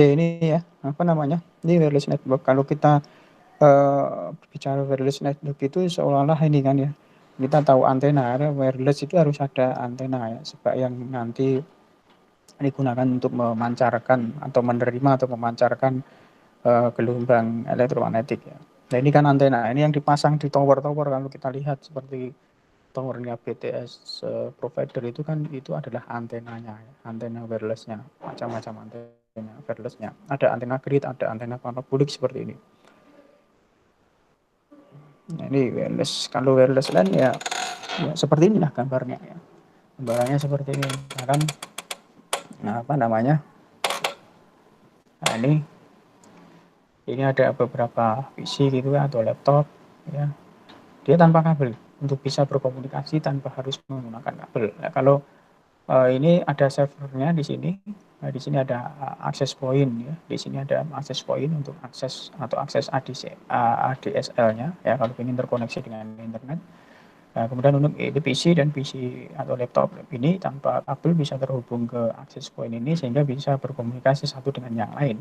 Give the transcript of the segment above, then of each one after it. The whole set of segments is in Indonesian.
ini ya, apa namanya, ini wireless network. Kalau kita bicara wireless network itu seolah-olah ini kan ya, kita tahu antena, karena wireless itu harus ada antena ya, sebab yang nanti digunakan untuk memancarkan atau menerima atau memancarkan gelombang elektromagnetik ya. Nah ini kan antena, ini yang dipasang di tower-tower kalau kita lihat seperti towernya BTS provider itu kan itu adalah antenanya, ya. Antena wirelessnya, macam-macam antena wirelessnya. Ada antena grid, ada antena parabolik seperti ini. Nah, ini wireless. Kalau wireless LAN ya, ya seperti inilah gambarnya ya. Gambarnya seperti ini. Nah, kan, nah, apa namanya? Nah, ini ada beberapa PC gitu ya, atau laptop ya. Dia tanpa kabel untuk bisa berkomunikasi tanpa harus menggunakan kabel. Nah, kalau ini ada servernya di sini. Nah, di sini ada akses point ya. Di sini ada akses point untuk akses atau akses ADSL-nya ya kalau ingin terkoneksi dengan internet. Nah, kemudian untuk PC dan PC atau laptop ini tanpa kabel bisa terhubung ke akses point ini sehingga bisa berkomunikasi satu dengan yang lain.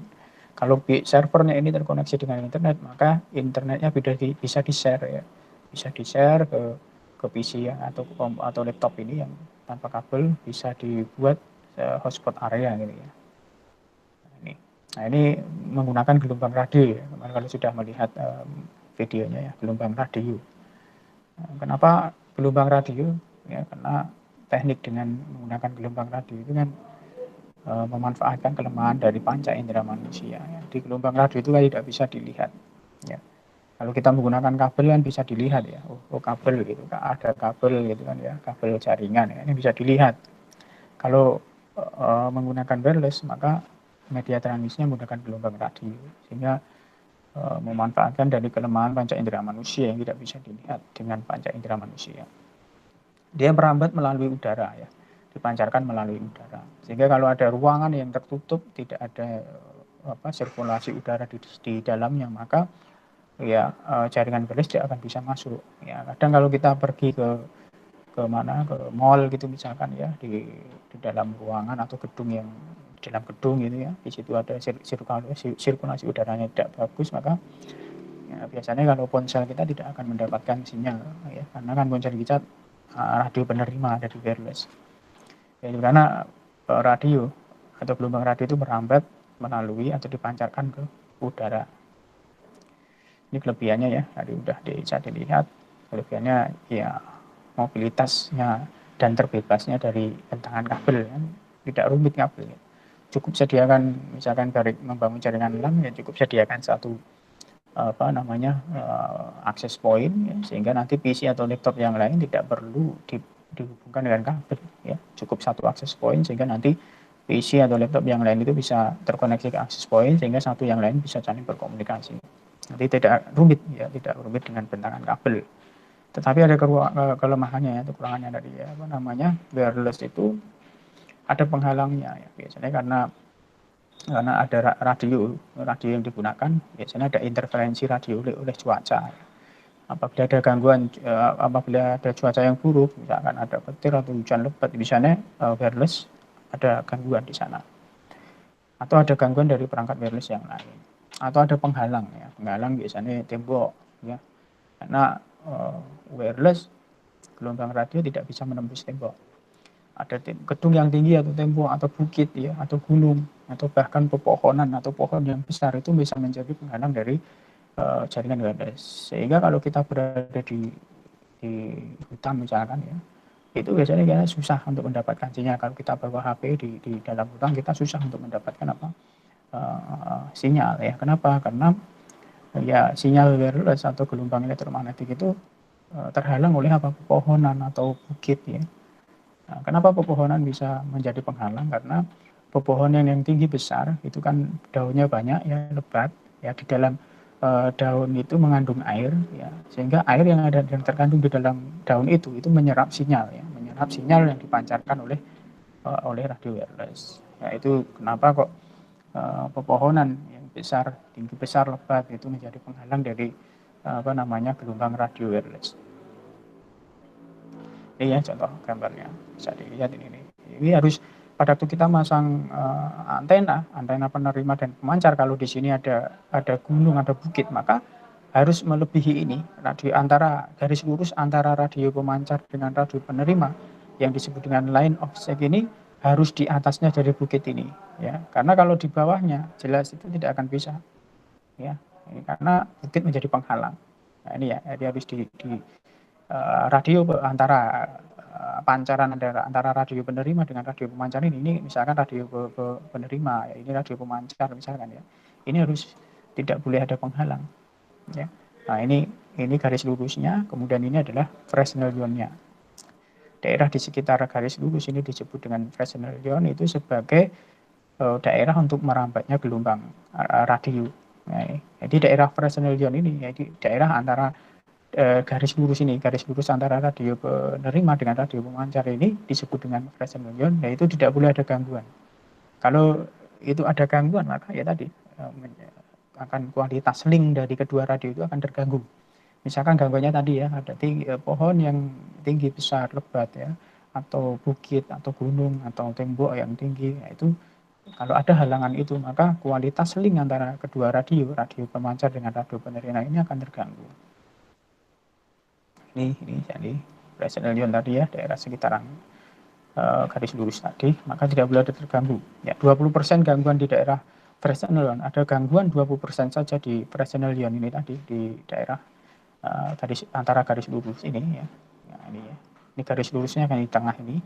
Kalau servernya ini terkoneksi dengan internet, maka internetnya bisa di-share ya. Bisa di-share ke PC ya, atau laptop ini yang tanpa kabel bisa dibuat hotspot area gitu ya. Nah, ini menggunakan gelombang radio ya. Kalau sudah melihat videonya ya, gelombang radio. Kenapa gelombang radio? Ya, karena teknik dengan menggunakan gelombang radio itu kan memanfaatkan kelemahan dari panca indera manusia. Ya. Di gelombang radio itu kan tidak bisa dilihat. Ya. Kalau kita menggunakan kabel kan bisa dilihat ya. Oh kabel gitu, ada kabel gitu kan ya, kabel jaringan ya. Ini bisa dilihat. Kalau menggunakan wireless maka media transmisinya menggunakan gelombang radio sehingga memanfaatkan dari kelemahan panca indera manusia yang tidak bisa dilihat dengan panca indera manusia. Dia merambat melalui udara ya, dipancarkan melalui udara. Sehingga kalau ada ruangan yang tertutup, tidak ada sirkulasi udara di dalamnya, maka ya jaringan wireless tidak akan bisa masuk. Ya, kadang kalau kita pergi ke mana, ke mall gitu misalkan ya, di dalam ruangan atau gedung yang di dalam gedung gitu ya, di situ ada sirkulasi udaranya tidak bagus, maka ya, biasanya kalau ponsel kita tidak akan mendapatkan sinyal ya, karena kan ponsel kita radio penerima dari wireless. Ya, karena radio atau gelombang radio itu merambat melalui atau dipancarkan ke udara. Ini kelebihannya ya, tadi udah bisa dilihat. Kelebihannya ya mobilitasnya dan terbebasnya dari bentangan kabel kan, tidak rumit kabel. Ya. Cukup sediakan misalkan membangun jaringan LAN ya cukup sediakan satu akses point ya, sehingga nanti PC atau laptop yang lain tidak perlu dihubungkan dengan kabel ya, cukup satu akses point sehingga nanti PC atau laptop yang lain itu bisa terkoneksi ke akses point sehingga satu yang lain bisa saling berkomunikasi. Nanti tidak rumit ya, tidak rumit dengan bentangan kabel. Tetapi ada kelemahannya ya, kekurangannya dari wireless itu ada penghalangnya ya, biasanya karena ada radio yang digunakan, biasanya ada interferensi radio oleh cuaca. Apabila ada gangguan, apabila ada cuaca yang buruk, misalkan ada petir atau hujan lebat, misalnya wireless ada gangguan di sana. Atau ada gangguan dari perangkat wireless yang lain. Atau ada penghalang ya, penghalang biasanya tembok ya. Karena wireless gelombang radio tidak bisa menembus tembok. Ada gedung yang tinggi atau tembok atau bukit ya, atau gunung atau bahkan pepohonan atau pohon yang besar itu bisa menjadi penghalang dari jaringan wireless. Sehingga kalau kita berada di hutan misalkan ya, itu biasanya kita susah untuk mendapatkan sinyal. Kalau kita bawa HP di dalam hutan, kita susah untuk mendapatkan sinyal ya. Kenapa? Karena ya sinyal wireless atau gelombang elektromagnetik itu terhalang oleh pepohonan atau bukit ya. Nah, kenapa pepohonan bisa menjadi penghalang? Karena pepohonan yang tinggi besar itu kan daunnya banyak ya, lebat ya, di dalam daun itu mengandung air ya, sehingga air yang terkandung di dalam daun itu menyerap sinyal ya, menyerap sinyal yang dipancarkan oleh radio wireless. Ya, itu kenapa kok pepohonan yang besar, tinggi besar, lebat itu menjadi penghalang dari gelombang radio wireless. Ini ya contoh gambarnya bisa dilihat ini harus pada waktu kita masang antena penerima dan pemancar, kalau di sini ada gunung, ada bukit, maka harus melebihi ini radio antara garis lurus antara radio pemancar dengan radio penerima yang disebut dengan line of sight ini harus di atasnya dari bukit ini ya, karena kalau di bawahnya jelas itu tidak akan bisa ya, karena bukit menjadi penghalang. Nah ini ya, jadi harus di radio antara pancaran antara radio penerima dengan radio pemancar ini misalkan radio penerima ya, ini radio pemancar misalkan ya, ini harus tidak boleh ada penghalang ya. Nah ini garis lurusnya, kemudian ini adalah Fresnel zone-nya. Daerah di sekitar garis lurus ini disebut dengan Fresnel zone, itu sebagai daerah untuk merambatnya gelombang radio. Nah, jadi daerah Fresnel zone ini jadi daerah antara garis lurus ini, garis lurus antara radio penerima dengan radio pemancar ini disebut dengan Fresnel zone, yaitu tidak boleh ada gangguan. Kalau itu ada gangguan maka ya tadi akan kualitas link dari kedua radio itu akan terganggu. Misalkan gangguannya tadi ya, ada pohon yang tinggi besar lebat ya, atau bukit atau gunung atau tembok yang tinggi, ya itu kalau ada halangan itu maka kualitas link antara kedua radio pemancar dengan radio penerima ini akan terganggu. Ini jadi Fresnel zone tadi ya, daerah sekitaran garis lurus tadi, maka tidak boleh ada terganggu. Ya, 20% gangguan di daerah Fresnel zone, ada gangguan 20% saja di Fresnel zone ini tadi, di daerah antara garis lurus ini ya. Nah, ini garis lurusnya kan di tengah ini.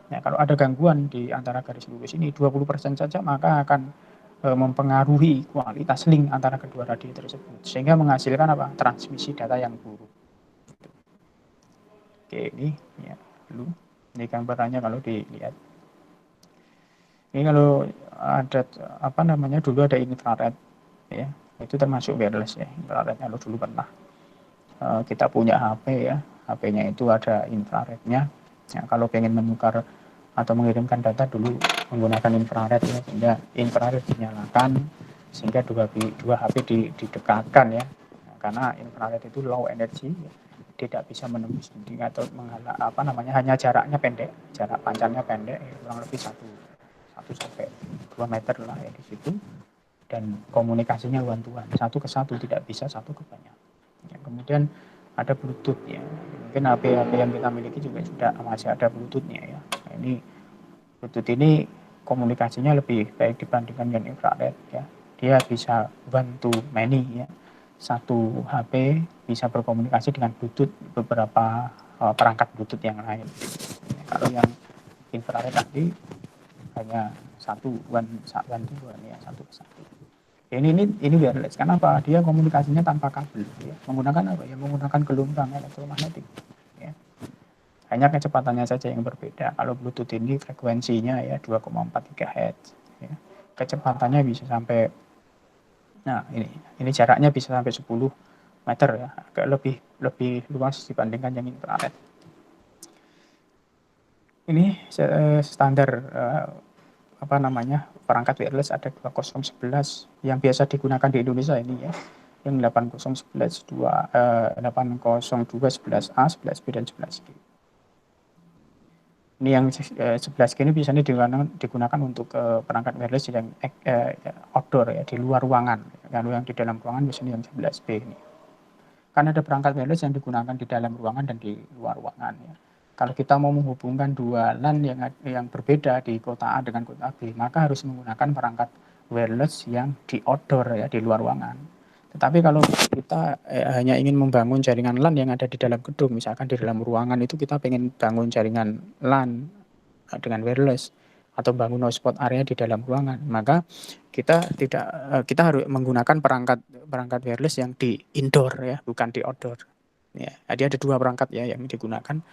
Nah, kalau ada gangguan di antara garis lurus ini 20% saja maka akan mempengaruhi kualitas link antara kedua radio tersebut sehingga menghasilkan apa? Transmisi data yang buruk. Oke, ini ya dulu. Ini gambarannya kalau dilihat. Ini kalau ada dulu ada infrared ya. Itu termasuk wireless ya. Infrared kalau dulu pernah kita punya HP ya, HP-nya itu ada infrarednya. Ya, kalau pengen menukar atau mengirimkan data dulu menggunakan infrared ya, sehingga infrared dinyalakan sehingga dua HP didekatkan ya. Nah, karena infrared itu low energy ya, tidak bisa menembus dinding atau menghalang hanya jaraknya pendek, jarak pancarnya pendek ya, kurang lebih 1 sampai 2 meter lah ya di situ, dan komunikasinya one to one, 1 ke 1, tidak bisa 1 ke banyak. Ya, kemudian ada Bluetooth ya, mungkin HP yang kita miliki juga sudah masih ada Bluetooth-nya ya. Nah, ini Bluetooth ini komunikasinya lebih baik dibandingkan yang infrared ya, dia bisa one to many ya, satu HP bisa berkomunikasi dengan Bluetooth beberapa perangkat Bluetooth yang lain. Ya, kalau yang infrared tadi hanya one to one ya, 1 ke 1. Ini wireless. Kenapa? Dia komunikasinya tanpa kabel ya. Menggunakan apa ya? Menggunakan gelombang elektromagnetik ya. Hanya kecepatannya saja yang berbeda. Kalau Bluetooth ini frekuensinya ya 2,4 GHz ya. Kecepatannya bisa sampai, nah ini jaraknya bisa sampai 10 meter ya. Agak lebih luas dibandingkan yang infrared. Ini standar perangkat wireless ada 8011 yang biasa digunakan di Indonesia ini ya, yang 8011 8002 11A 11B dan 11G. Ini yang 11G ini biasanya digunakan untuk perangkat wireless yang outdoor ya, di luar ruangan. Kalau yang di dalam ruangan biasanya yang 11B ini. Karena ada perangkat wireless yang digunakan di dalam ruangan dan di luar ruangan ya. Kalau kita mau menghubungkan dua LAN yang berbeda di kota A dengan kota B, maka harus menggunakan perangkat wireless yang di outdoor ya, di luar ruangan. Tetapi kalau kita hanya ingin membangun jaringan LAN yang ada di dalam gedung, misalkan di dalam ruangan itu kita pengen bangun jaringan LAN dengan wireless atau bangun hotspot area di dalam ruangan, maka kita harus menggunakan perangkat wireless yang di indoor ya, bukan di outdoor. Ya, jadi ada 2 perangkat ya yang digunakan.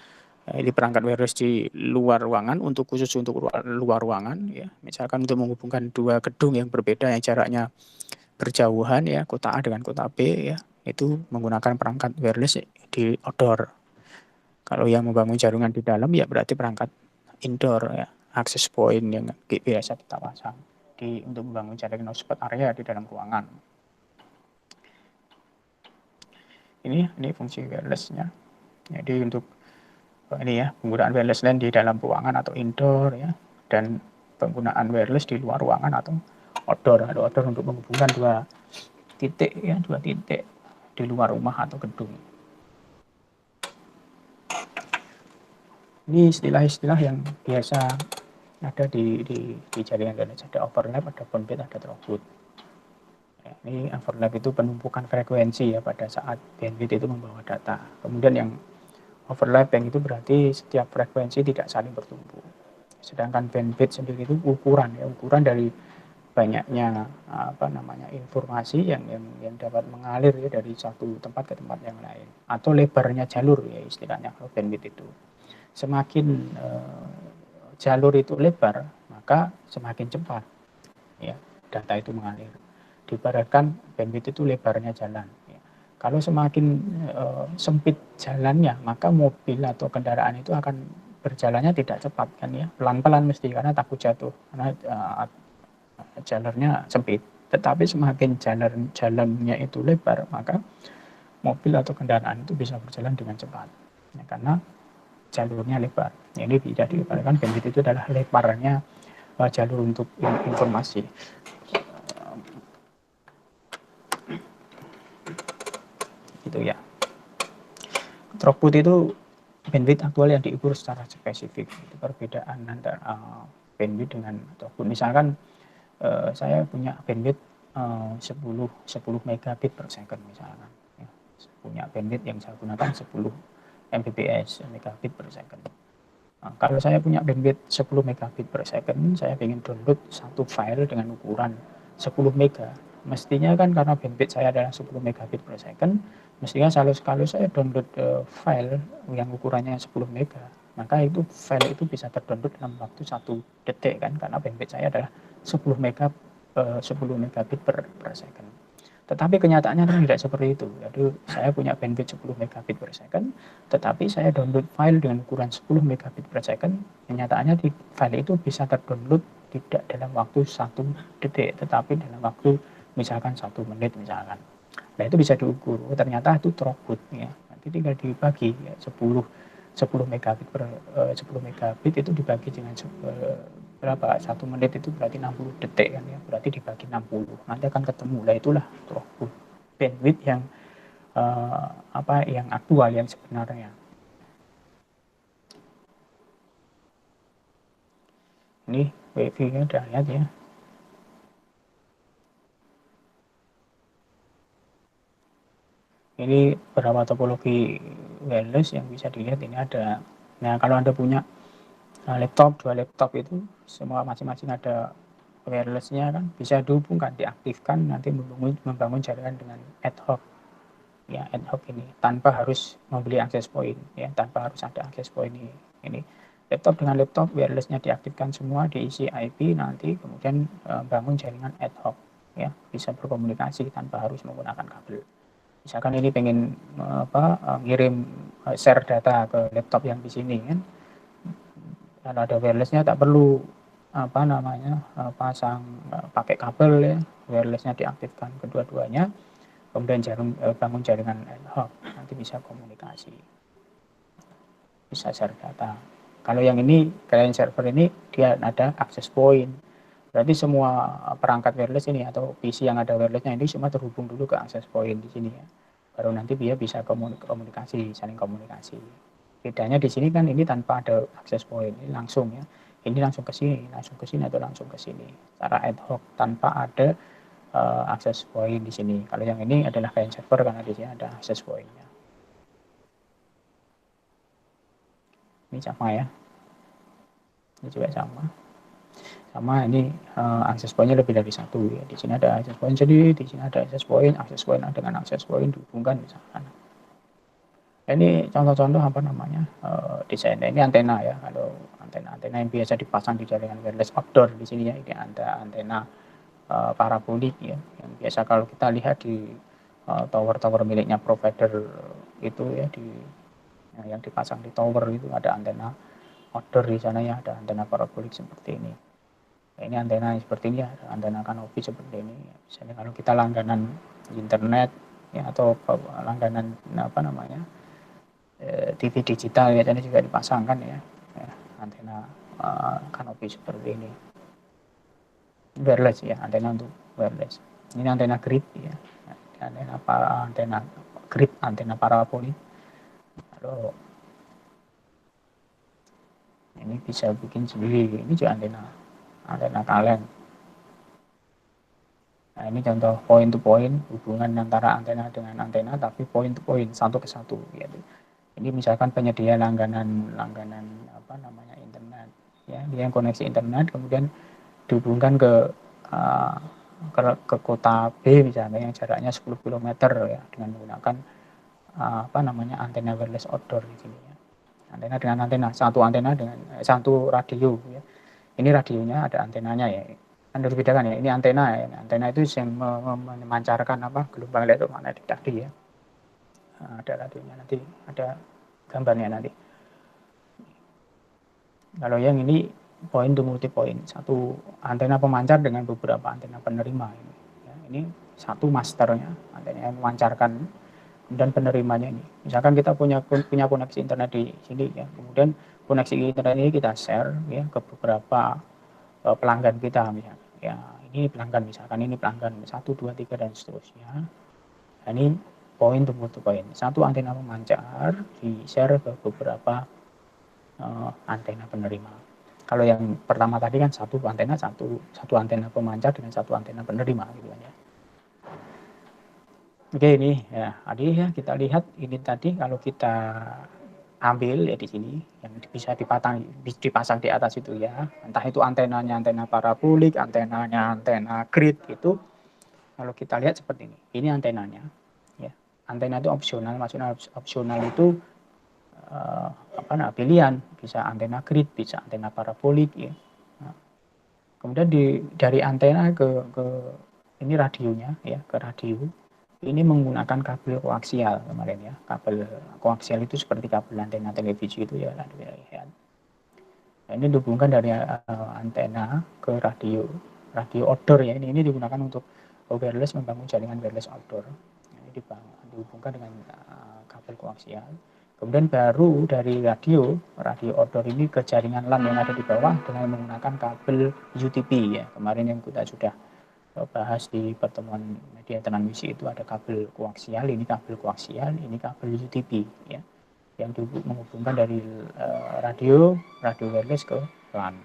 Ini perangkat wireless di luar ruangan khusus untuk luar ruangan ya. Misalkan untuk menghubungkan 2 gedung yang berbeda yang jaraknya berjauhan ya, kota A dengan kota B ya, itu menggunakan perangkat wireless di outdoor. Kalau yang membangun jaringan di dalam ya berarti perangkat indoor ya, access point yang biasa kita pasang untuk membangun jaringan hotspot area di dalam ruangan. Ini fungsi wirelessnya. Jadi untuk ini ya, penggunaan wireless LAN di dalam ruangan atau indoor ya, dan penggunaan wireless di luar ruangan atau outdoor untuk menghubungkan dua titik di luar rumah atau gedung. Ini istilah-istilah yang biasa ada di jaringan wireless. Ada overlap, ada bandwidth, ada throughput. Ini overlap itu penumpukan frekuensi ya pada saat bandwidth itu membawa data. Kemudian yang overlapping itu berarti setiap frekuensi tidak saling bertumpuk. Sedangkan bandwidth sendiri itu ukuran dari banyaknya informasi yang dapat mengalir ya dari satu tempat ke tempat yang lain, atau lebarnya jalur ya istilahnya kalau bandwidth itu. Semakin jalur itu lebar, maka semakin cepat ya data itu mengalir. Diibaratkan bandwidth itu lebarnya jalan. Ya. Kalau semakin sempit jalannya, maka mobil atau kendaraan itu akan berjalannya tidak cepat kan ya, pelan-pelan mesti karena takut jatuh karena jalurnya sempit. Tetapi semakin jalannya itu lebar, maka mobil atau kendaraan itu bisa berjalan dengan cepat ya, karena jalurnya lebar. Ini tidak diibaratkan bandwidth itu adalah lebarnya jalur untuk informasi. Gitu ya. Throughput itu bandwidth aktual yang diukur secara spesifik. Itu perbedaan antara bandwidth dengan throughput. Misalkan saya punya bandwidth 10 megabit per second misalkan. Ya. Punya bandwidth yang saya gunakan 10 Mbps megabit per second. Nah, kalau saya punya bandwidth 10 megabit per second, saya ingin download satu file dengan ukuran 10 mega. Mestinya kan karena bandwidth saya adalah 10 megabit per second, mestinya kalau saya download file yang ukurannya 10 mega, maka itu file itu bisa terdownload dalam waktu 1 detik kan, karena bandwidth saya adalah 10 megabit per second. Tetapi kenyataannya kan tidak seperti itu. Jadi saya punya bandwidth 10 megabit per second, tetapi saya download file dengan ukuran 10 megabit per second, kenyataannya di file itu bisa terdownload tidak dalam waktu 1 detik, tetapi dalam waktu misalkan 1 menit misalkan. Nah itu bisa diukur, ternyata itu throughput ya. Nanti tinggal dibagi ya, 10 megabit per 10 megabit itu dibagi dengan berapa? 1 menit itu berarti 60 detik kan ya, berarti dibagi 60, nanti akan ketemu. Nah itulah throughput, bandwidth yang yang aktual, yang sebenarnya. Ini WiFi-nya udah lihat ya. Ini beberapa topologi wireless yang bisa dilihat. Ini ada. Nah kalau Anda punya laptop, 2 laptop itu semua masing-masing ada wirelessnya kan, bisa dihubungkan, diaktifkan, nanti membangun jaringan dengan ad hoc ya, ad hoc ini tanpa harus membeli access point ya, tanpa harus ada access point ini laptop dengan laptop wirelessnya diaktifkan semua, diisi IP, nanti kemudian bangun jaringan ad hoc ya, bisa berkomunikasi tanpa harus menggunakan kabel. Misalkan ini pengen ngirim share data ke laptop yang di sini kan, kalau ada wirelessnya tak perlu pasang pakai kabel ya, wirelessnya diaktifkan kedua-duanya, kemudian bangun jaringan ad hoc, nanti bisa komunikasi, bisa share data. Kalau yang ini client server ini dia ada access point, berarti semua perangkat wireless ini atau PC yang ada wirelessnya ini semua terhubung dulu ke access point di sini ya, baru nanti dia bisa komunikasi, saling komunikasi. Bedanya di sini kan ini tanpa ada access point, ini langsung ya, ini langsung ke sini atau langsung ke sini secara ad hoc tanpa ada access point di sini. Kalau yang ini adalah client server karena di sini ada access point-nya. Ini sama ya, ini juga sama ini access point-nya lebih dari satu ya. Di sini ada access point sendiri, di sini ada access point dengan access point dihubungkan misalkan. Ini contoh-contoh desainnya. Ini antena ya, kalau antena yang biasa dipasang di jaringan wireless outdoor di sini ya. Ini ada antena parabolik ya, yang biasa kalau kita lihat di tower miliknya provider itu ya, yang dipasang di tower itu ada antena outdoor di sana ya, ada antena parabolik seperti ini. Nah, ini antena seperti ini ya, ada antena kanopi seperti ini. Misalnya kalau kita langganan internet ya, atau langganan TV digital biasanya juga dipasangkan ya antena kanopi seperti ini. wireless ya, antena untuk wireless. Ini antena grid ya, antena grid, antena parabolik. Lalu ini bisa bikin sendiri, ini juga antena kalen. Nah, ini contoh point to point, hubungan antara antena dengan antena, tapi point to point, satu ke satu gitu. Ini misalkan penyedia langganan internet ya, dia yang koneksi internet, kemudian dihubungkan uh, ke kota B misalnya yang jaraknya 10 km ya, dengan menggunakan antena wireless outdoor di sini ya. Antena dengan antena, satu radio ya. Ini radionya ada antenanya ya. Kan harus bedakan ya. Ini antena ya. Antena itu yang memancarkan gelombang elektromagnetik tadi ya. Nah, ada radionya, nanti ada gambarnya nanti. Kalau yang ini point to multi point, satu antena pemancar dengan beberapa antena penerima ini. Ya, ini satu masternya, antena yang memancarkan, dan penerimanya ini. Misalkan kita punya koneksi internet di sini ya, kemudian koneksi internet ini kita share ya ke beberapa pelanggan kita misalnya. Ya, ini pelanggan misalkan, ini pelanggan 1, 2, 3 dan seterusnya. Nah, ini point to multi point. Satu antena pemancar di share ke beberapa antena penerima. Kalau yang pertama tadi kan satu antena pemancar dengan satu antena penerima gitu kan ya. Oke, ini ya, tadi ya kita lihat ini tadi kalau kita ambil ya di sini yang bisa dipasang di atas itu ya, entah itu antenanya antena parabolik, antenanya antena grid itu. Kalau kita lihat seperti ini. Ini antenanya ya. Antena itu opsional, maksudnya opsional itu pilihan, bisa antena grid, bisa antena parabolik ya. Nah, kemudian dari antena ke ini radionya ya, ke radio ini menggunakan kabel koaksial kemarin ya. Kabel koaksial itu seperti kabel antena televisi itu ya. Nah, ini dihubungkan dari antena ke radio outdoor ya. Ini digunakan untuk wireless, membangun jaringan wireless outdoor. Ini dihubungkan dengan kabel koaksial. Kemudian baru dari radio outdoor ini ke jaringan LAN yang ada di bawah dengan menggunakan kabel UTP ya. Kemarin yang kita sudah bahas di pertemuan media transmisi itu ada kabel koaksial, ini kabel koaksial, ini kabel UTP ya, yang menghubungkan dari radio wireless ke LAN.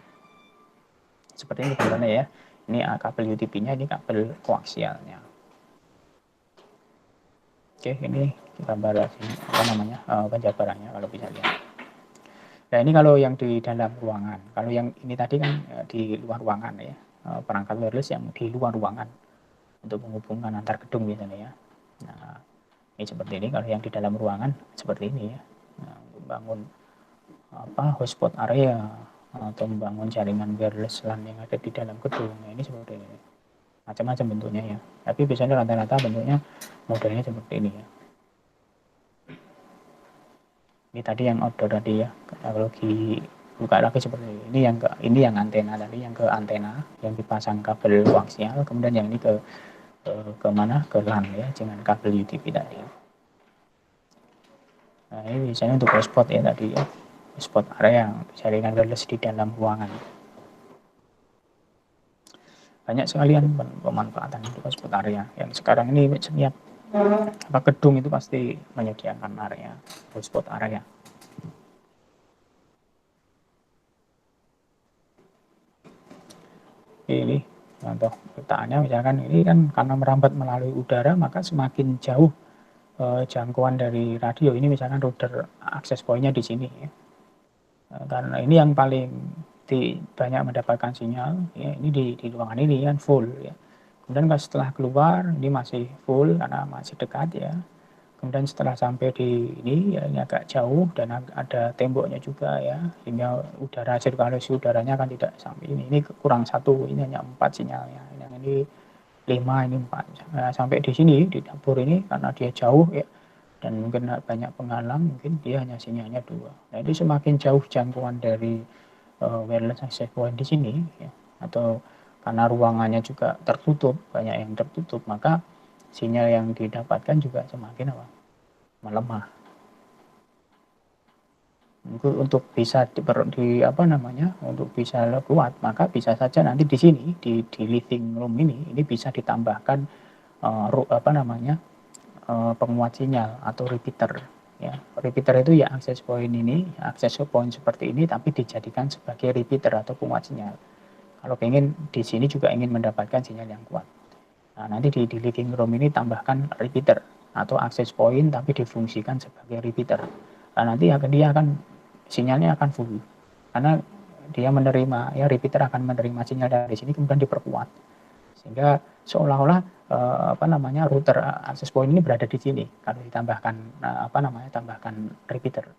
Seperti ini gambarnya ya. Ini kabel UTP-nya, ini kabel koaksialnya. Oke, ini gambar penjabarannya kalau bisa lihat. Nah, ini kalau yang di dalam ruangan. Kalau yang ini tadi kan di luar ruangan ya. Perangkat wireless yang di luar ruangan untuk menghubungkan antar gedung biasanya ya. Nah, ini seperti ini. Kalau yang di dalam ruangan seperti ini ya. Nah, membangun hotspot area atau membangun jaringan wireless LAN yang ada di dalam gedung. Nah, ini seperti ini. Macam-macam bentuknya ya. Tapi biasanya rata-rata bentuknya modelnya seperti ini ya. Ini tadi yang outdoor tadi ya. Kalau buka lagi seperti ini. Ini yang antena tadi, yang ke antena yang dipasang kabel koaksial, kemudian yang ini ke mana? Ke LAN ya, dengan kabel UTP tadi. Nah, ini biasanya untuk hotspot ya tadi ya. Hotspot area yang jaringan wireless di dalam ruangan. Banyak sekali pemanfaatan untuk hotspot area yang sekarang ini setiap gedung itu pasti menyediakan area hotspot area. Ini contoh letaknya, misalkan ini kan karena merambat melalui udara, maka semakin jauh jangkauan dari radio. Ini misalkan router akses pointnya di sini ya. Karena ini yang paling banyak mendapatkan sinyal ya, ini di ruangan ini kan full ya. Kemudian setelah keluar ini masih full karena masih dekat ya. Kemudian setelah sampai di ini ya, ini agak jauh dan ada temboknya juga ya, sehingga sirkulasi udaranya kan tidak sampai ini kurang 1, ini hanya 4 sinyalnya, yang ini 5, ini 4. Nah, sampai di sini di dapur ini karena dia jauh ya dan mungkin banyak penghalang, mungkin dia hanya sinyalnya 2. Nah, itu semakin jauh jangkauan dari wireless access point di sini ya, atau karena ruangannya juga tertutup, banyak yang tertutup, maka sinyal yang didapatkan juga semakin melemah. Untuk bisa untuk bisa kuat, maka bisa saja nanti di sini di living room ini bisa ditambahkan penguat sinyal atau repeater ya. Repeater itu ya access point seperti ini tapi dijadikan sebagai repeater atau penguat sinyal. Kalau pengen di sini juga ingin mendapatkan sinyal yang kuat. Nah, nanti di living room ini tambahkan repeater atau access point tapi difungsikan sebagai repeater. Nah, nanti dia akan sinyalnya akan full karena dia menerima repeater akan menerima sinyal dari sini kemudian diperkuat sehingga seolah-olah router access point ini berada di sini kalau ditambahkan tambahkan repeater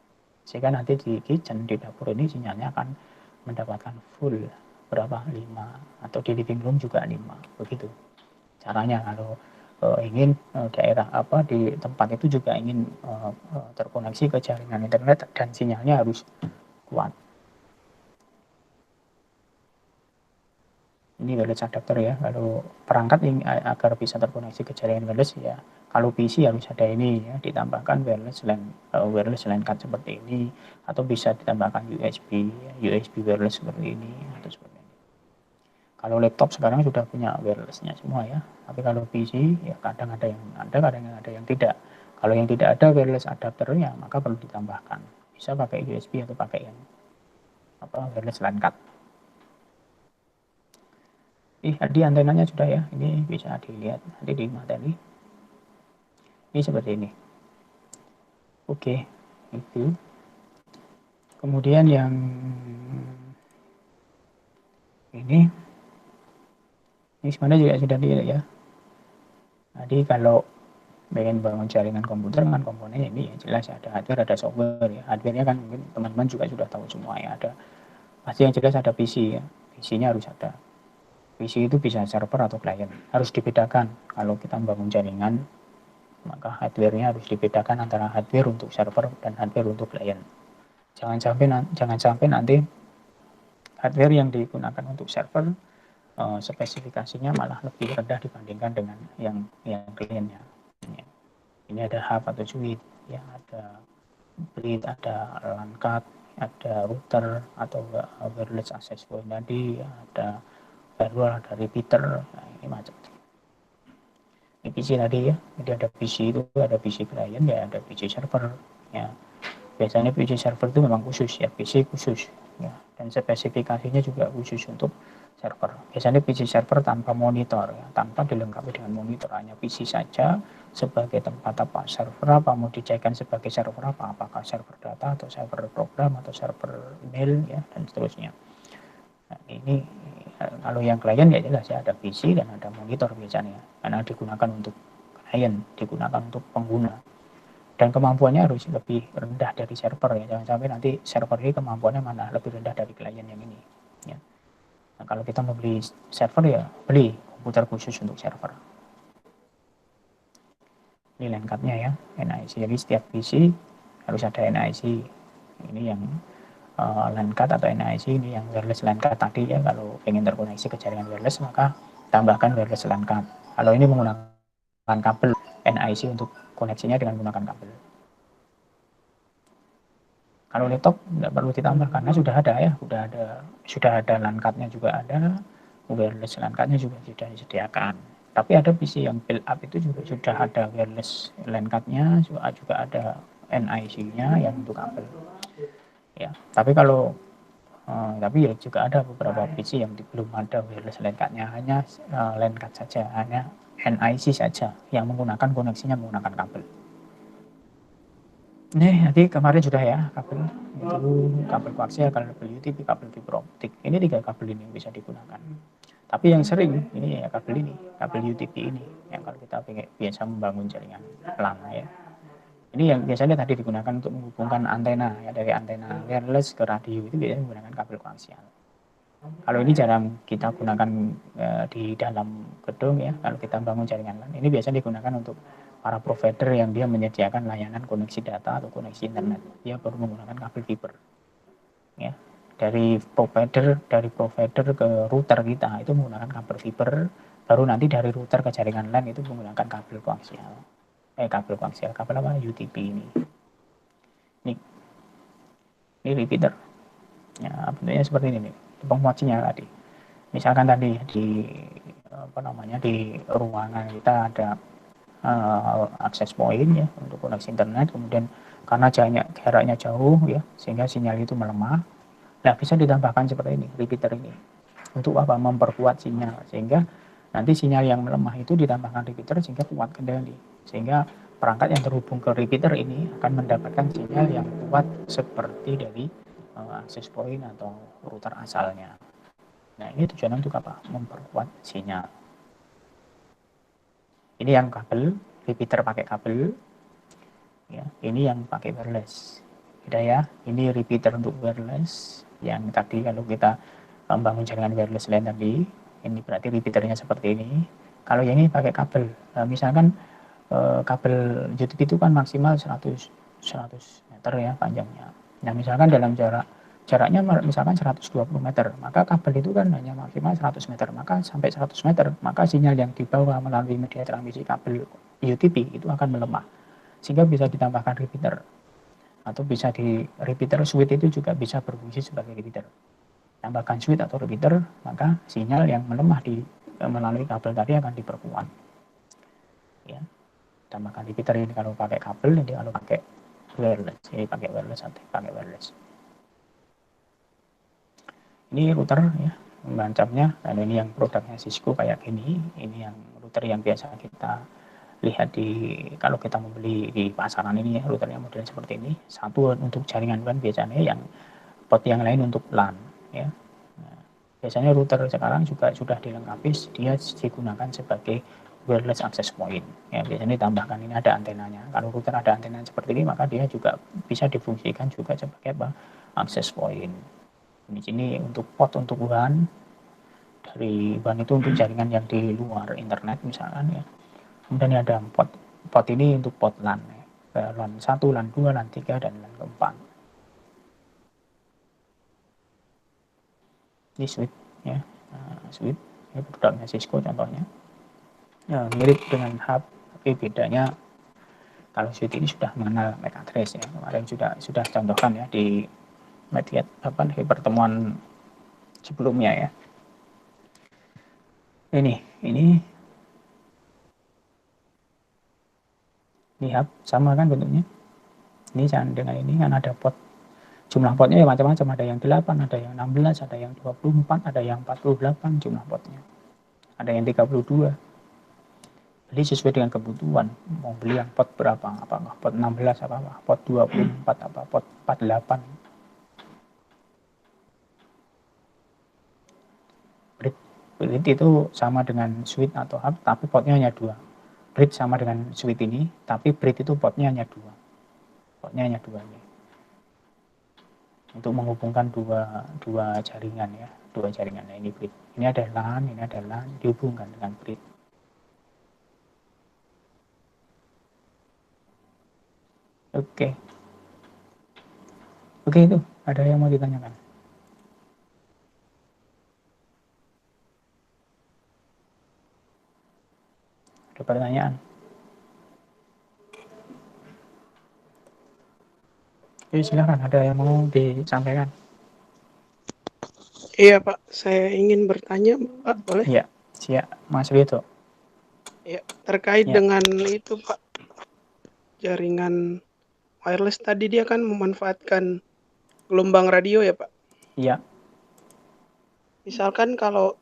sehingga nanti di kitchen di dapur ini sinyalnya akan mendapatkan full berapa 5 atau di living room juga 5 begitu caranya kalau ingin daerah di tempat itu juga ingin terkoneksi ke jaringan internet dan sinyalnya harus kuat. Ini wireless adapter ya. Kalau perangkat agar bisa terkoneksi ke jaringan wireless ya. Kalau PC harus ada ini ya, ditambahkan wireless LAN card seperti ini atau bisa ditambahkan USB wireless seperti ini atau seperti ini. Kalau laptop sekarang sudah punya wirelessnya semua ya. Tapi kalau PC ya kadang ada yang tidak. Kalau yang tidak ada wireless adapternya maka perlu ditambahkan. Bisa pakai USB atau pakai yang wireless LAN card. Tadi antenanya sudah ya. Ini bisa dilihat nanti di materi. Ini seperti ini. Oke, itu. Kemudian yang ini sebenarnya juga sudah dilihat ya. Jadi kalau pengen bangun jaringan komputer dengan komponennya ini ya jelas ada hardware ada software ya. Hardware-nya kan mungkin teman-teman juga sudah tahu semua ya. Pasti yang jelas ada PC ya. PC-nya harus ada. PC itu bisa server atau klien. Harus dibedakan kalau kita membangun jaringan maka hardware-nya harus dibedakan antara hardware untuk server dan hardware untuk klien. Jangan sampai nanti hardware yang digunakan untuk server spesifikasinya malah lebih rendah dibandingkan dengan yang kliennya. Ini ada hub atau switch, ya ada bridge, ada LAN card, ada router atau wireless access point tadi, ada firewall, ada repeater, nah ini macam. Ini PC tadi ya, jadi ada PC itu ada PC client ya, ada PC server ya. Biasanya PC server itu memang khusus ya, PC khusus ya, dan spesifikasinya juga khusus untuk server. Biasanya PC server tanpa monitor ya, tanpa dilengkapi dengan monitor, hanya PC saja sebagai tempat server apa mau dijadikan sebagai server apakah server data atau server program atau server email ya dan seterusnya. Nah, ini kalau yang klien ya jelas ya ada PC dan ada monitor biasanya karena digunakan untuk klien, digunakan untuk pengguna. Dan kemampuannya harus lebih rendah dari server ya, jangan sampai nanti server ini kemampuannya mana lebih rendah dari klien yang ini ya. Nah, kalau kita mau beli server ya beli komputer khusus untuk server. Ini LAN card-nya ya, NIC. Jadi setiap PC harus ada NIC. Ini yang LAN card atau NIC, ini yang wireless LAN card tadi ya. Kalau ingin terkoneksi ke jaringan wireless maka tambahkan wireless LAN card. Kalau ini menggunakan kabel NIC untuk koneksinya dengan menggunakan kabel. Kalau laptop tidak perlu ditambah karena sudah ada ya, sudah ada LAN card-nya juga ada, wireless LAN card-nya juga sudah disediakan. Tapi ada PC yang build up itu juga sudah ada wireless LAN card-nya, juga ada NIC-nya yang untuk kabel. Ya, tapi ya juga ada beberapa PC yang belum ada wireless LAN card-nya, hanya LAN card saja, hanya NIC saja yang menggunakan koneksinya menggunakan kabel. Nih, nanti kemarin sudah ya kabel itu kabel koaksial, kabel UTP, kabel fiber optik. Ini 3 kabel ini yang bisa digunakan. Tapi yang sering ini ya kabel UTP ini yang kalau kita biasa membangun jaringan LAN ya. Ini yang biasanya tadi digunakan untuk menghubungkan antena ya, dari antena wireless ke radio itu biasanya menggunakan kabel koaksial. Kalau ini jarang kita gunakan di dalam gedung ya, kalau kita bangun jaringan LAN. Ini biasanya digunakan untuk para provider yang dia menyediakan layanan koneksi data atau koneksi internet. Dia perlu menggunakan kabel fiber. Ya. Dari provider ke router kita itu menggunakan kabel fiber, baru nanti dari router ke jaringan LAN itu menggunakan kabel koaksial. Kabel UTP ini. Ini repeater. Ya, bentuknya seperti ini nih, penguat sinyal tadi. Misalkan tadi di ruangan kita ada akses point ya untuk koneksi internet, kemudian karena jaraknya jauh ya sehingga sinyal itu melemah. Nah, bisa ditambahkan seperti ini, repeater ini. Untuk apa? Memperkuat sinyal sehingga nanti sinyal yang melemah itu ditambahkan repeater sehingga kuat kendali. Sehingga perangkat yang terhubung ke repeater ini akan mendapatkan sinyal yang kuat seperti dari akses point atau router asalnya. Nah, ini tujuannya untuk apa? Memperkuat sinyal. Ini yang kabel, repeater pakai kabel. Ya, ini yang pakai wireless. Beda ya. Ini repeater untuk wireless. Yang tadi kalau kita membangun jaringan wireless LAN tadi, ini berarti repeaternya seperti ini. Kalau yang ini pakai kabel, nah, misalkan kabel YouTube itu kan maksimal 100 meter ya panjangnya. Nah, misalkan dalam jaraknya misalkan 120 meter, maka kabel itu kan hanya maksimal 100 meter, maka sampai 100 meter, maka sinyal yang dibawa melalui media transmisi kabel UTP itu akan melemah, sehingga bisa ditambahkan repeater, atau bisa di repeater switch itu juga bisa berfungsi sebagai repeater. Tambahkan switch atau repeater, maka sinyal yang melemah melalui kabel tadi akan diperkuat. Ya, tambahkan repeater ini kalau pakai kabel, nanti kalau pakai wireless, ini pakai wireless atau pakai wireless. Ini router ya, bancapnya, dan ini yang produknya Cisco kayak gini. Ini yang router yang biasa kita lihat kalau kita membeli di pasaran ini ya, routernya model seperti ini. Satu untuk jaringan WAN biasanya, yang port yang lain untuk LAN ya. Nah, biasanya router sekarang juga sudah dilengkapi, dia digunakan sebagai wireless access point ya. Biasanya ditambahkan ini ada antenanya. Kalau router ada antena seperti ini, maka dia juga bisa difungsikan juga sebagai access point. Di sini untuk port untuk WAN, dari WAN itu untuk jaringan yang di luar internet misalkan ya. Kemudian ada port ini untuk port LAN ya. LAN 1, LAN 2, LAN 3, dan LAN keempat. Ini switch ya. Switch ini produknya Cisco contohnya. Ya, mirip dengan hub, tapi bedanya kalau switch ini sudah mengenal MAC address ya. Kemarin sudah contohkan ya di media di pertemuan sebelumnya ya. Ini hub sama kan bentuknya. Ini dengan ini kan ada port, jumlah portnya ya macam-macam, ada yang 8, ada yang 16, ada yang 24, ada yang 48 jumlah portnya, ada yang 32. Jadi sesuai dengan kebutuhan, mau beli yang port berapa, apakah port 16, apakah port 24, apa port 48. Bridge itu sama dengan switch atau hub, tapi portnya hanya 2. Bridge sama dengan switch ini, tapi bridge itu portnya hanya 2. Portnya hanya 2 nih. Untuk menghubungkan dua jaringan ya, dua jaringan. Nah, ini bridge. Ini ada LAN, dihubungkan dengan bridge. Oke, itu ada yang mau ditanyakan? Ada pertanyaan? Silakan, ada yang mau disampaikan? Iya Pak, saya ingin bertanya Pak, boleh? Iya, siap Mas Rito. Ya, terkait dengan itu Pak, jaringan wireless tadi dia kan memanfaatkan gelombang radio ya Pak? Iya. Misalkan kalau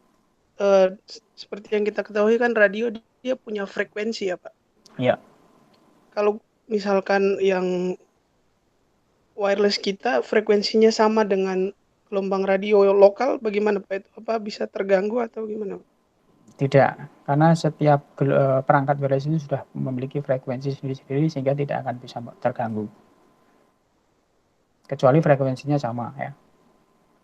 seperti yang kita ketahui kan radio dia punya frekuensi ya Pak? Iya. Kalau misalkan yang wireless kita frekuensinya sama dengan gelombang radio lokal, bagaimana Pak itu? Apa bisa terganggu atau gimana? Tidak, karena setiap perangkat wireless itu sudah memiliki frekuensi sendiri-sendiri sehingga tidak akan bisa terganggu. Kecuali frekuensinya sama ya.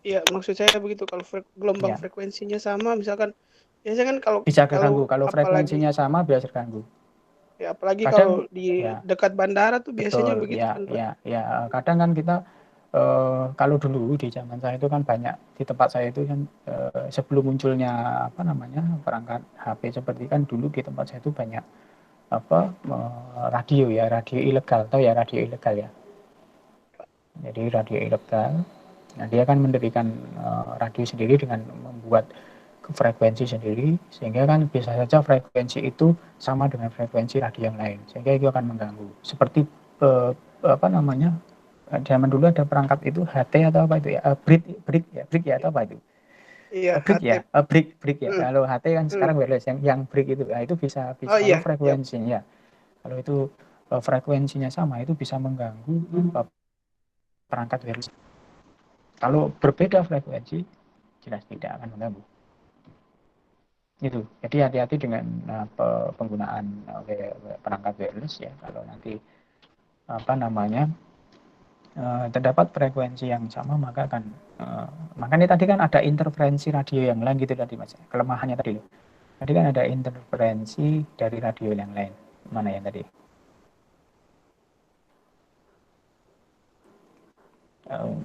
Iya, maksud saya begitu. Kalau gelombang frekuensinya sama, misalkan biasanya kan bisa terganggu. Kalau frekuensinya sama biasa terganggu. Ya, apalagi kalau di dekat bandara tuh biasanya begitu kan Pak. Kadang kan kita kalau dulu di zaman saya itu kan banyak di tempat saya itu kan sebelum munculnya perangkat HP seperti kan dulu di tempat saya itu banyak radio ilegal, tahu ya radio ilegal ya? Jadi radio ilegal. Nah, dia akan mendirikan radio sendiri dengan membuat frekuensi sendiri, sehingga kan bisa saja frekuensi itu sama dengan frekuensi radio yang lain, sehingga itu akan mengganggu. Seperti apa namanya, zaman dulu ada perangkat itu HT atau apa itu ya, brick ya atau apa itu, Iya, brick HT. ya, brick ya. Hmm, Kalau HT kan hmm. sekarang wireless, yang brick itu, nah, itu bisa Oh kalau iya, ya. frekuensinya, kalau itu frekuensinya sama, itu bisa mengganggu perangkat wireless. Kalau berbeda frekuensi, jelas tidak akan mengganggu. Itu. Jadi hati-hati dengan penggunaan perangkat wireless ya. Kalau nanti apa namanya terdapat frekuensi yang sama, maka akan makanya tadi kan ada interferensi radio yang lain gitu tadi Mas. Kelemahannya tadi loh. Tadi kan ada interferensi dari radio yang lain. Mana yang tadi? Uh,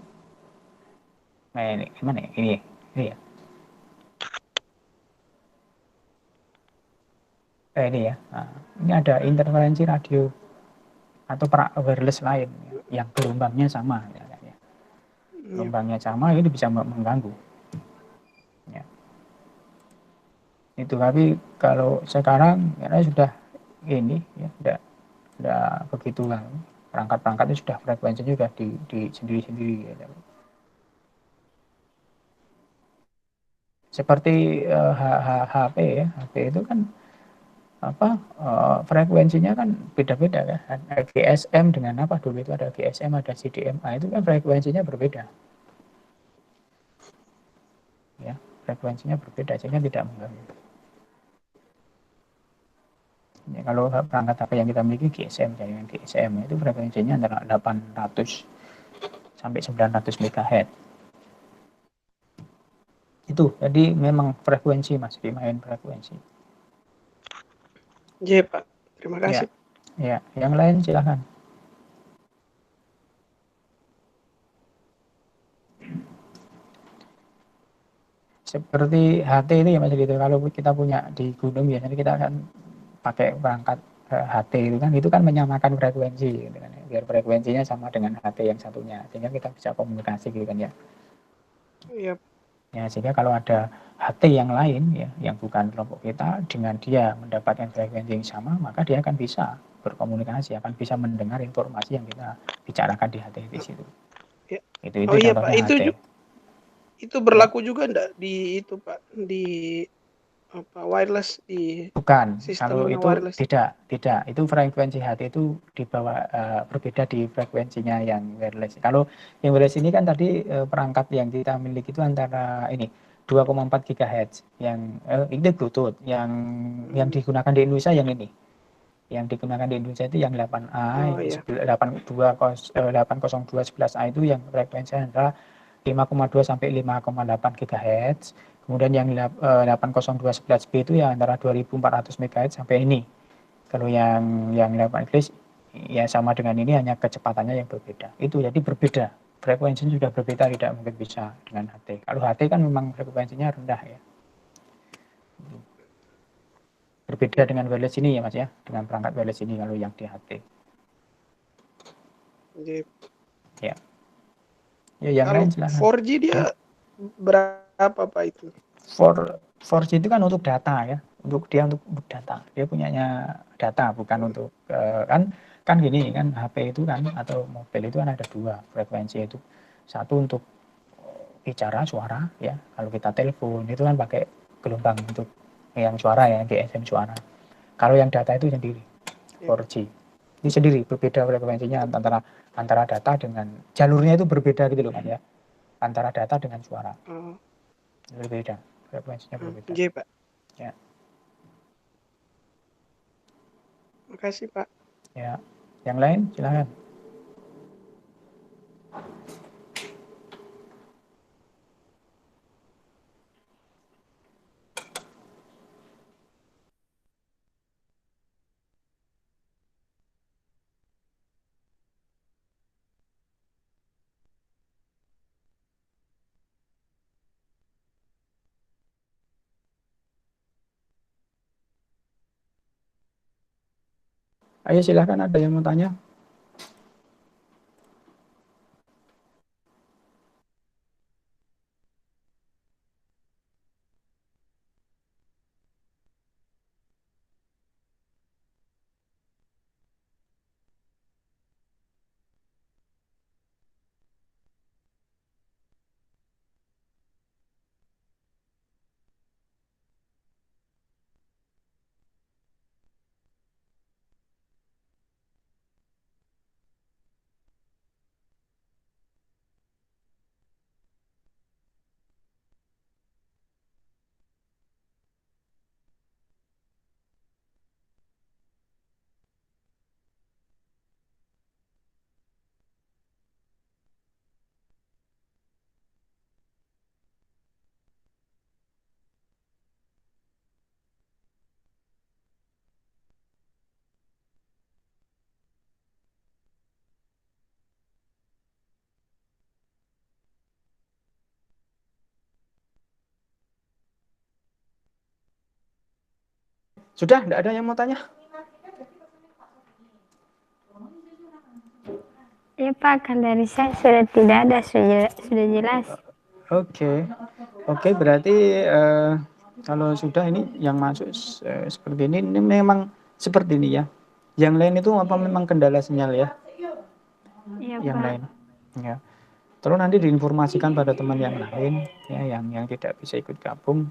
nah ini gimana ya? Ini ya. Ini ya. Nah, ini ada interferensi radio atau wireless lain yang gelombangnya sama. Ya. Iya. Gelombangnya sama, ini bisa mengganggu. Ya. Itu tapi kalau sekarang karena sudah ini ya sudah begitu kan, perangkat-perangkatnya sudah frekuensinya sudah di sendiri-sendiri ya. Seperti HP ya, HP itu kan apa frekuensinya kan beda-beda kan. GSM dengan apa dulu itu ada GSM, ada CDMA, itu kan frekuensinya berbeda ya, frekuensinya berbeda sehingga tidak mengganggu. Ya, kalau perangkat HP yang kita miliki GSM, jaringan GSM itu frekuensinya antara 800 sampai 900 MHz. Itu jadi memang frekuensi Mas, dimain frekuensi. Iya, Pak. Terima Ya, kasih. ya, yang lain silahkan. Seperti HT itu ya Mas gitu. Kalau kita punya di gunung biasanya kita akan pakai perangkat HT itu kan menyamakan frekuensi gitu kan ya. Biar frekuensinya sama dengan HT yang satunya sehingga kita bisa komunikasi gitu kan ya. Iya. Ya, sehingga kalau ada HT yang lain ya, yang bukan kelompok kita, dengan dia mendapatkan frekuensi yang sama, maka dia akan bisa berkomunikasi, akan bisa mendengar informasi yang kita bicarakan di HT di situ. Ya. Itu Oh iya, Pak. contohnya HT. Itu Ya, berlaku juga enggak di itu, Pak, di apa wireless, di bukan. Kalau sistemnya itu wireless? tidak. Itu frekuensi HT itu di bawah berbeda di frekuensinya yang wireless. Kalau yang wireless ini kan tadi perangkat yang kita miliki itu antara ini 2,4 GHz yang ini Bluetooth yang Hmm. digunakan di Indonesia yang ini. Yang digunakan di Indonesia itu yang 8A, Oh iya. 802.11a itu yang frekuensi antara 5,2 sampai 5,8 GHz. Kemudian yang 802.11b itu ya antara 2.400 MHz sampai ini. Kalau yang 8 Inggris ya sama dengan ini, hanya kecepatannya yang berbeda. Itu jadi berbeda. Frekuensinya sudah berbeda, tidak mungkin bisa dengan HT. Kalau HT kan memang frekuensinya rendah ya. Berbeda dengan wireless ini ya Mas ya, dengan perangkat wireless ini kalau yang di HT. Jadi, Ya. Ya yang kalau lain silahkan. 4G Hmm? dia berapa, Pak, itu? 4G itu kan untuk data ya, untuk data. Dia punyanya data bukan untuk kan gini kan, HP itu kan atau mobil itu kan ada dua frekuensi itu. Satu untuk bicara suara ya. Kalau kita telepon itu kan pakai gelombang untuk yang suara ya, GSM suara. Kalau yang data itu sendiri Ya. 4G. Ini sendiri berbeda frekuensinya antara data dengan jalurnya itu berbeda gitu loh kan ya. Antara data dengan suara. Oh, Berbeda, frekuensinya berbeda. J, Pak. Ya, Makasih, Pak. ya. Yang lain silakan. Ayo silakan, ada yang mau tanya. Sudah, tidak ada yang mau tanya? Ya Pak, kan dari saya sudah tidak ada, sudah jelas. Oke, berarti kalau sudah ini yang masuk seperti ini memang seperti ini ya. Yang lain itu apa memang kendala sinyal ya? Iya Yang Pak. lain, ya. Terus nanti diinformasikan pada teman yang lain ya, yang tidak bisa ikut gabung.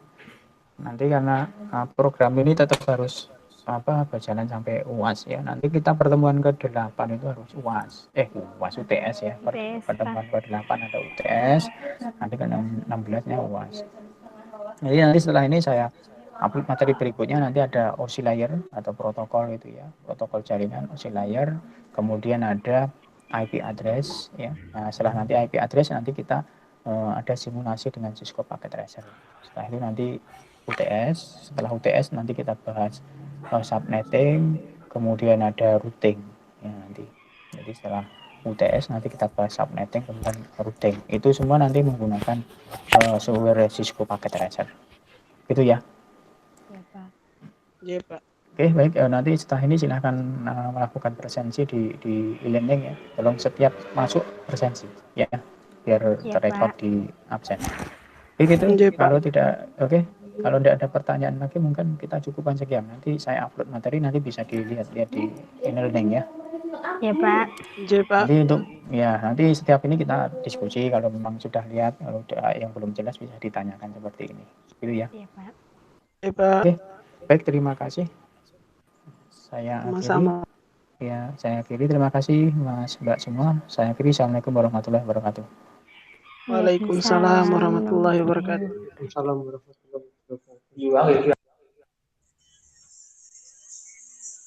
Nanti karena program ini tetap harus berjalan sampai UAS ya. Nanti kita pertemuan ke-8 itu harus UAS. UTS ya. UTS, Pertemuan Pak. ke-8 ada UTS, nanti ke-16-nya UAS. Jadi nanti setelah ini saya upload materi berikutnya, nanti ada OSI layer atau protokol itu ya, protokol jaringan OSI layer, kemudian ada IP address ya. Nah, setelah nanti IP address nanti kita ada simulasi dengan Cisco Packet Tracer. Setelah itu nanti UTS, setelah UTS nanti kita bahas subnetting, kemudian ada routing ya nanti. Jadi setelah UTS nanti kita bahas subnetting kemudian routing. Itu semua nanti menggunakan software Cisco Packet Tracer. Itu ya. Ya Pak. Iya Pak. Oke, baik. Nanti setelah ini silahkan melakukan presensi di e-learning ya. Tolong setiap masuk presensi ya, biar Ya, terrekod Pak. di absen. Oke gitu. Iya, Pak. Kalau tidak, kalau tidak ada pertanyaan lagi mungkin kita cukupan sekian. Nanti saya upload materi, nanti bisa dilihat-lihat di e-learning ya. Ya Pak. Iya Pak. Nanti setiap ini kita diskusi. Kalau memang sudah lihat, kalau yang belum jelas bisa ditanyakan seperti ini. Gitu ya. Ya Pak. Iya Pak. Oke, baik, terima kasih. Saya akhiri. Sama-sama. Ya, saya akhiri. Terima kasih Mas Mbak semua. Saya akhiri. Assalamualaikum warahmatullahi wabarakatuh. Waalaikumsalam warahmatullahi wabarakatuh. Waalaikumsalam warahmatullahi wabarakatuh.